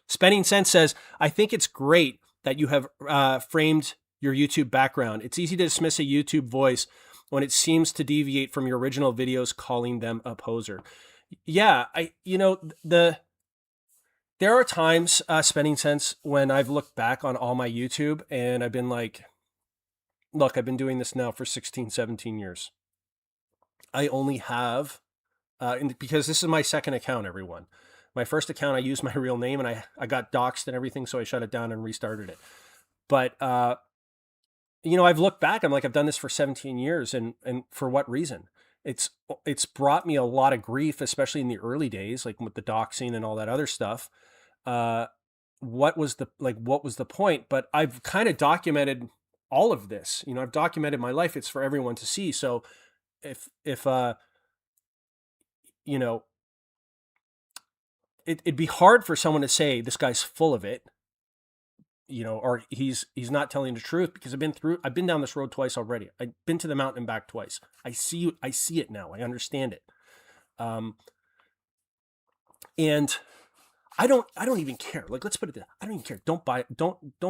Spending Sense says, I think it's great that you have framed your YouTube background. It's easy to dismiss a YouTube voice when it seems to deviate from your original videos, calling them a poser. Yeah, there are times, Spending Sense, when I've looked back on all my YouTube and I've been like, look, I've been doing this now for 16, 17 years. I only have, because this is my second account, everyone. My first account, I used my real name and I got doxxed and everything, so I shut it down and restarted it. But, I've looked back, I'm like, I've done this for 17 years and for what reason? It's brought me a lot of grief, especially in the early days, like with the doxing and all that other stuff. What was the point? But I've kind of documented all of this. I've documented my life. It's for everyone to see. So if it'd be hard for someone to say this guy's full of it, or he's not telling the truth, because I've been down this road twice already. I've been to the mountain and back twice. I see it now. I understand it. And I don't even care. Like, let's put it there. I don't even care. Don't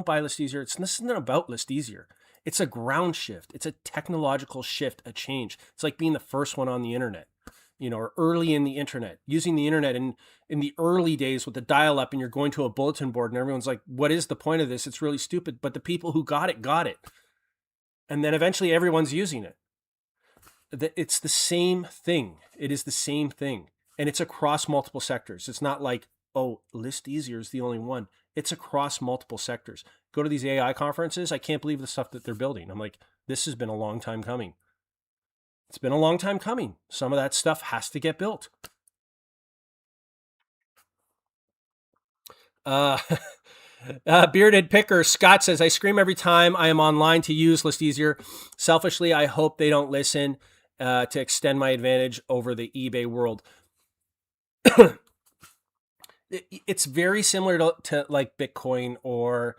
buy List Easier. This isn't about List Easier. It's a ground shift. It's a technological shift, a change. It's like being the first one on the internet, or early in the internet, using the internet in the early days with the dial-up, and you're going to a bulletin board and everyone's like, what is the point of this? It's really stupid. But the people who got it. And then eventually everyone's using it. It's the same thing. It is the same thing. And it's across multiple sectors. It's not like, oh, List Easier is the only one. It's across multiple sectors. Go to these AI conferences. I can't believe the stuff that they're building. I'm like, this has been a long time coming. It's been a long time coming. Some of that stuff has to get built. Bearded Picker Scott says, I scream every time I am online to use List Easier. Selfishly, I hope they don't listen to extend my advantage over the eBay world. It's very similar to like Bitcoin or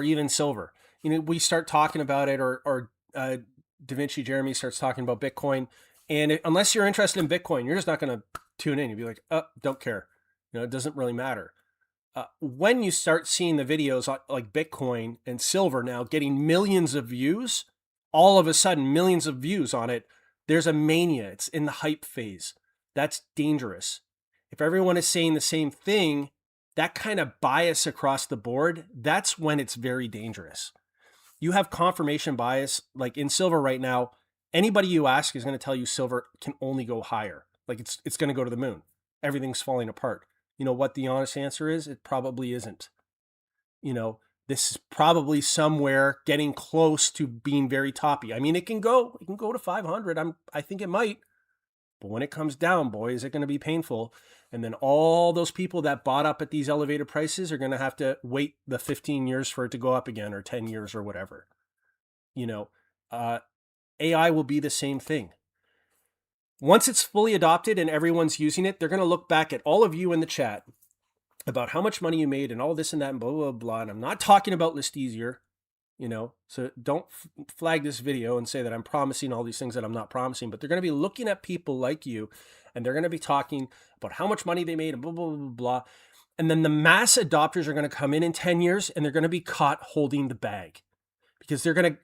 even silver. We start talking about it, or Da Vinci Jeremy starts talking about Bitcoin, and unless you're interested in Bitcoin, you're just not going to tune in. You'd be like, oh, don't care. It doesn't really matter. When you start seeing the videos like Bitcoin and silver now getting millions of views, all of a sudden millions of views on it, there's a mania. It's in the hype phase. That's dangerous. If everyone is saying the same thing, that kind of bias across the board, that's when it's very dangerous. You have confirmation bias. Like in silver right now, anybody you ask is going to tell you silver can only go higher. Like it's going to go to the moon. Everything's falling apart. You know what the honest answer is? It probably isn't. This is probably somewhere getting close to being very toppy. I mean, it can go to 500. I think it might. But when it comes down, boy, is it going to be painful. And then all those people that bought up at these elevated prices are going to have to wait the 15 years for it to go up again, or 10 years or whatever. AI will be the same thing. Once it's fully adopted and everyone's using it, they're going to look back at all of you in the chat about how much money you made and all this and that and blah, blah, blah. And I'm not talking about List Easier, so don't flag this video and say that I'm promising all these things that I'm not promising, but they're going to be looking at people like you, and they're going to be talking about how much money they made and blah, blah, blah, blah. And then the mass adopters are going to come in 10 years, and they're going to be caught holding the bag, because they're going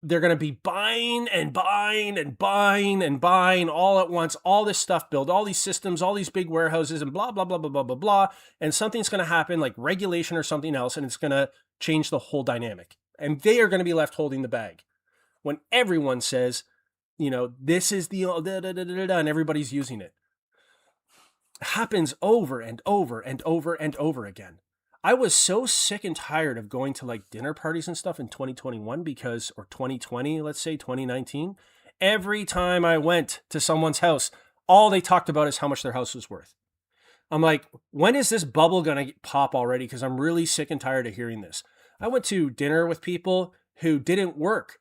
to be buying and buying and buying and buying all at once, all this stuff, build all these systems, all these big warehouses and blah, blah, blah, blah, blah, blah, blah. And something's going to happen, like regulation or something else, and it's going to change the whole dynamic. And they are going to be left holding the bag when everyone says, this is the and everybody's using it. It happens over and over and over and over again. I was so sick and tired of going to like dinner parties and stuff in 2021 or 2020, let's say 2019. Every time I went to someone's house, all they talked about is how much their house was worth. I'm like, when is this bubble going to pop already? Because I'm really sick and tired of hearing this. I went to dinner with people who didn't work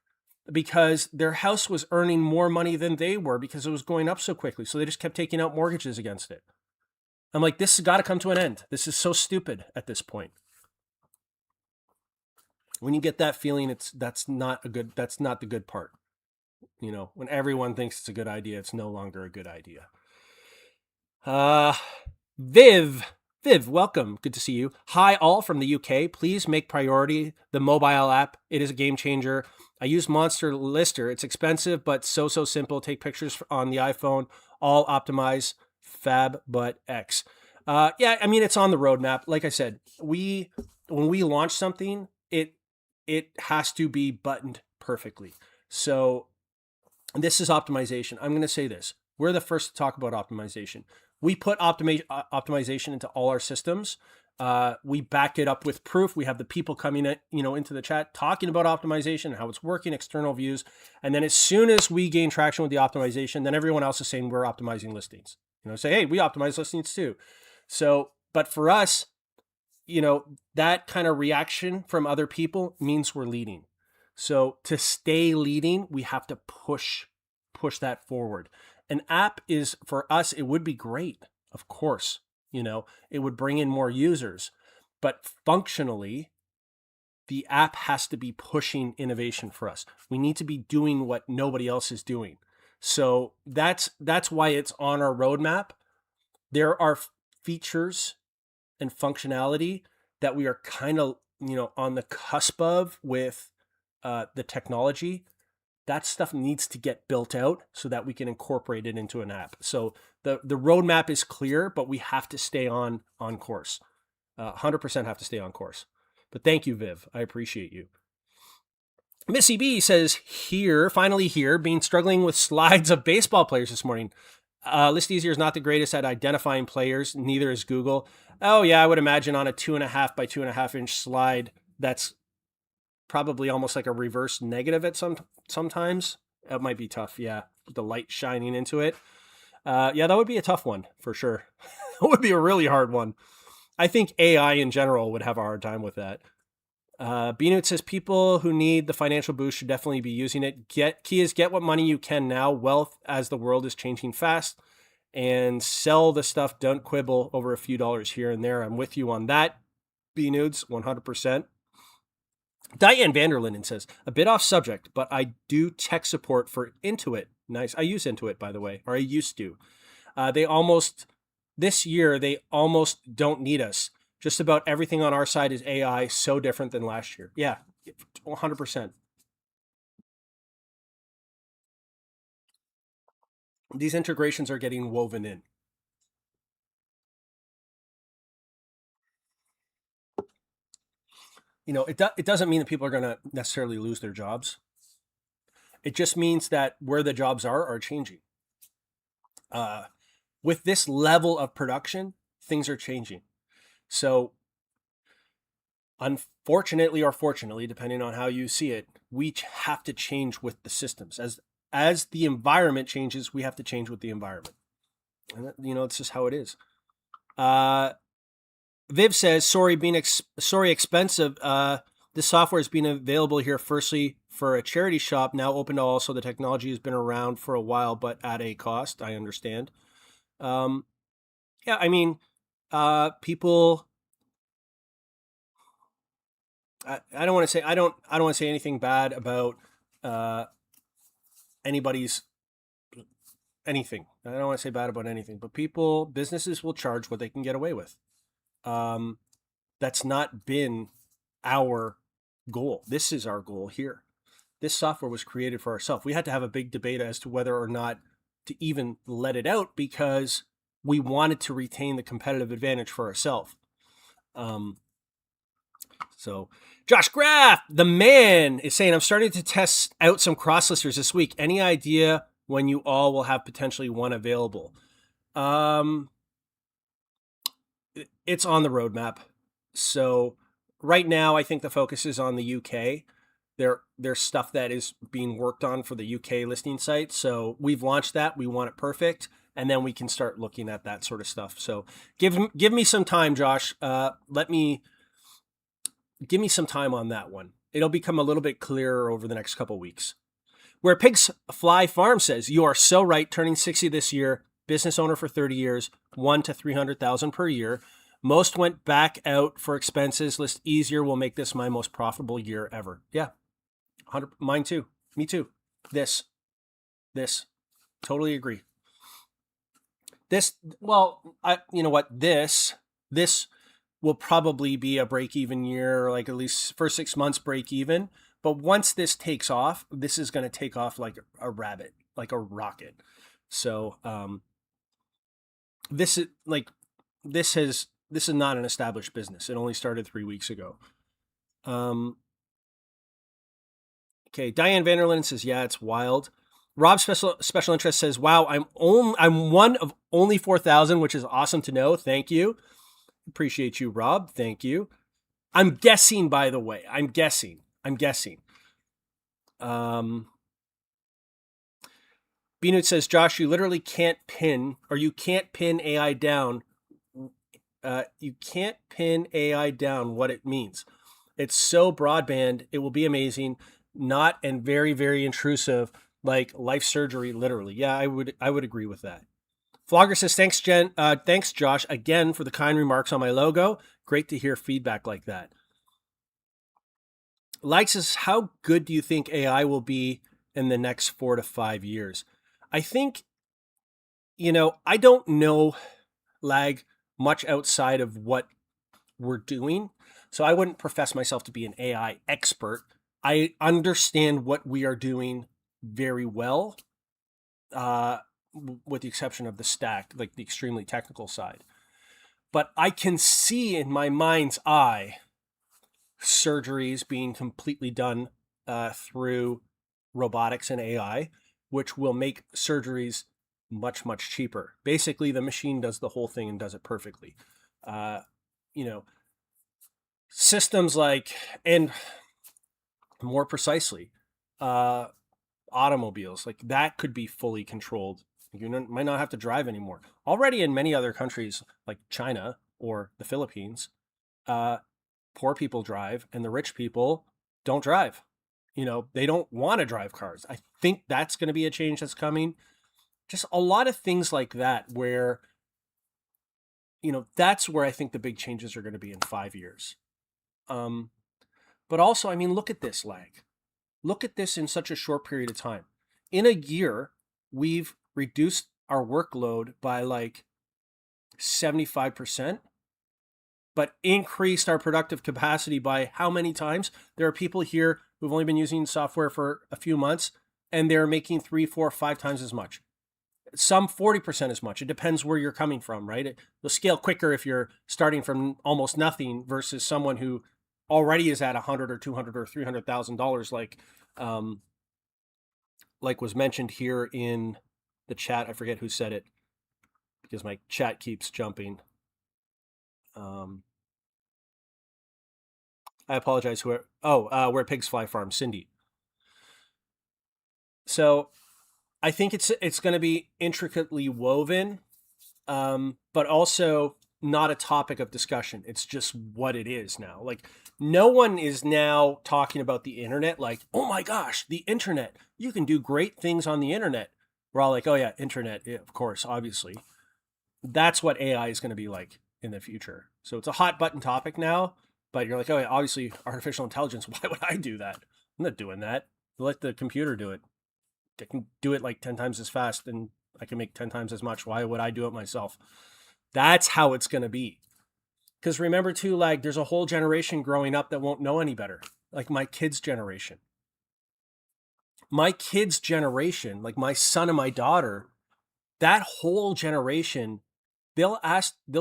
because their house was earning more money than they were because it was going up so quickly. So they just kept taking out mortgages against it. I'm like, this has got to come to an end. This is so stupid at this point. When you get that feeling, that's not the good part. When everyone thinks it's a good idea, it's no longer a good idea. Viv, welcome. Good to see you. Hi, all from the UK. Please make priority the mobile app. It is a game changer. I use Monster Lister. It's expensive, but so simple. Take pictures on the iPhone. All optimize. Fab, but X. Yeah, I mean, it's on the roadmap. Like I said, when we launch something, it has to be buttoned perfectly. So this is optimization. I'm going to say this. We're the first to talk about optimization. We put optimization into all our systems. We back it up with proof. We have the people coming into the chat talking about optimization, how it's working, external views. And then as soon as we gain traction with the optimization, then everyone else is saying we're optimizing listings. Say, hey, we optimize listings too. So, but for us, that kind of reaction from other people means we're leading. So to stay leading, we have to push that forward. An app is, for us, it would be great, of course. It would bring in more users. But functionally, the app has to be pushing innovation for us. We need to be doing what nobody else is doing. So that's why it's on our roadmap. There are features and functionality that we are kind of, on the cusp of with the technology. That stuff needs to get built out so that we can incorporate it into an app. So the roadmap is clear, but we have to stay on course. 100% have to stay on course. But thank you, Viv. I appreciate you. Missy B says, finally here, been struggling with slides of baseball players this morning. List Easier is not the greatest at identifying players. Neither is Google. Oh yeah, I would imagine on a 2.5 by 2.5 inch slide, that's probably almost like a reverse negative at sometimes. It might be tough, yeah, with the light shining into it. Yeah, that would be a tough one for sure. That would be a really hard one. I think AI in general would have a hard time with that. Binut says people who need the financial boost should definitely be using it. Key is get what money you can now. Wealth as the world is changing fast, and sell the stuff. Don't quibble over a few dollars here and there. I'm with you on that. Binuts, 100%. Diane Vanderlinden says, a bit off subject, but I do tech support for Intuit. Nice. I use Intuit, by the way, or I used to. This year, they almost don't need us. Just about everything on our side is AI, so different than last year. Yeah, 100%. These integrations are getting woven in. It doesn't mean that people are going to necessarily lose their jobs. It just means that where the jobs are changing. With this level of production, things are changing. So unfortunately or fortunately, depending on how you see it, we have to change with the systems. As the environment changes, we have to change with the environment. And it's just how it is. Viv says, sorry, expensive. This software has been available here firstly for a charity shop, now open to all, so the technology has been around for a while, but at a cost, I understand. Yeah, I mean, people, I don't want to say anything bad about anybody's anything. I don't want to say bad about anything, but businesses will charge what they can get away with. That's not been our goal. This is our goal here. This software was created for ourselves. We had to have a big debate as to whether or not to even let it out because we wanted to retain the competitive advantage for ourselves. So Josh Graff, the man, is saying, I'm starting to test out some cross-listers this week. Any idea when you all will have potentially one available? It's on the roadmap. So right now, I think the focus is on the UK. There's stuff that is being worked on for the UK listing site. So we've launched that. We want it perfect. and then we can start looking at that sort of stuff. So give me some time, Josh. Give me some time on that one. It'll become a little bit clearer over the next couple weeks. Where Pigs Fly Farm says, you are so right, turning 60 this year, business owner for 30 years, 1 to 300,000 per year. Most went back out for expenses. List easier will make this my most profitable year ever. Yeah, 100, mine too. Me too. This, totally agree. This, well, you know what? This will probably be a break-even year, like at least for 6 months break even. But once this takes off, this is going to take off like a rabbit, like a rocket. So this is not an established business. It only started 3 weeks ago. Okay, Diane Vanderlyn says, yeah, it's wild. Rob special interest says, wow, I'm one of only 4,000, which is awesome to know. Thank you. Appreciate you, Rob. Thank you. I'm guessing, by the way. I'm guessing. Binut says, Josh, you literally can't pin AI down. You can't pin AI down what it means. It's so broadband. It will be amazing. Not and very, very intrusive, like life surgery, literally. Yeah, I would agree with that. Flogger says, thanks, thanks, Josh, again for the kind remarks on my logo. Great to hear feedback like that. Like says, how good do you think AI will be in the next 4 to 5 years? I think, I don't know, Lag, much outside of what we're doing. So I wouldn't profess myself to be an AI expert. I understand what we are doing very well, with the exception of the stack, like the extremely technical side. But I can see in my mind's eye surgeries being completely done through robotics and AI, which will make surgeries much, much cheaper. Basically, the machine does the whole thing and does it perfectly. Systems like, and more precisely, automobiles, like that could be fully controlled. You might not have to drive anymore. Already in many other countries like China or the Philippines, poor people drive and the rich people don't drive. They don't want to drive cars. I think that's going to be a change that's coming. Just a lot of things like that where, that's where I think the big changes are going to be in 5 years. But also, I mean, look at this, Lag. Look at this in such a short period of time. In a year, we've reduced our workload by like 75%, but increased our productive capacity by how many times? There are people here who've only been using software for a few months, and they're making 3, 4, 5 times as much. Some 40% as much. It depends where you're coming from, right? It'll scale quicker if you're starting from almost nothing versus someone who already is at $100 or $200 or $300,000, like was mentioned here in the chat. I forget who said it because my chat keeps jumping. I apologize. Where Pigs Fly Farm, Cindy. So I think it's going to be intricately woven, but also not a topic of discussion. It's just what it is now. Like, no one is now talking about the internet like, oh my gosh, the internet. You can do great things on the internet. We're all like, oh yeah, internet, yeah, of course, obviously. That's what AI is going to be like in the future. So it's a hot button topic now, but you're like, oh yeah, obviously artificial intelligence. Why would I do that? I'm not doing that. Let the computer do it. They can do it like 10 times as fast and I can make 10 times as much. Why would I do it myself? That's how it's going to be. Because remember too, like there's a whole generation growing up that won't know any better. Like my kids' generation. My kids' generation, like my son and my daughter, that whole generation, they'll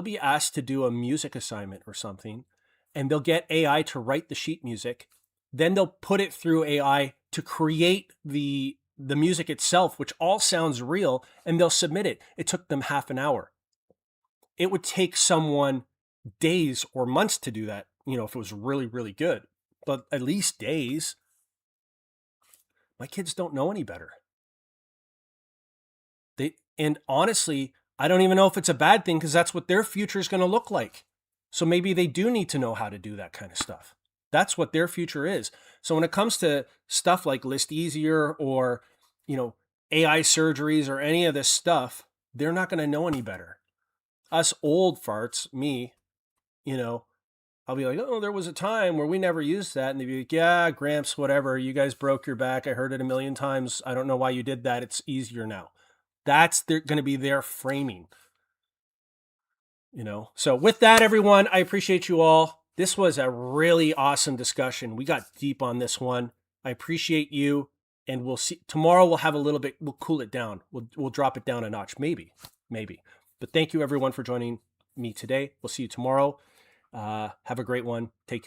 be asked to do a music assignment or something, and they'll get AI to write the sheet music. Then they'll put it through AI to create the music itself, which all sounds real, and they'll submit it. It took them half an hour. It would take someone days or months to do that, if it was really, really good, but at least days. My kids don't know any better. And honestly, I don't even know if it's a bad thing because that's what their future is going to look like. So maybe they do need to know how to do that kind of stuff. That's what their future is. So when it comes to stuff like List Easier or, AI surgeries or any of this stuff, they're not going to know any better. Us old farts, me, you know, I'll be like, oh, there was a time where we never used that. And they'd be like, yeah, Gramps, whatever. You guys broke your back. I heard it a million times. I don't know why you did that. It's easier now. That's going to be their framing, So with that, everyone, I appreciate you all. This was a really awesome discussion. We got deep on this one. I appreciate you. And we'll see tomorrow. We'll have a little bit, we'll cool it down. We'll drop it down a notch. Maybe. But thank you everyone for joining me today. We'll see you tomorrow. Have a great one. Take care.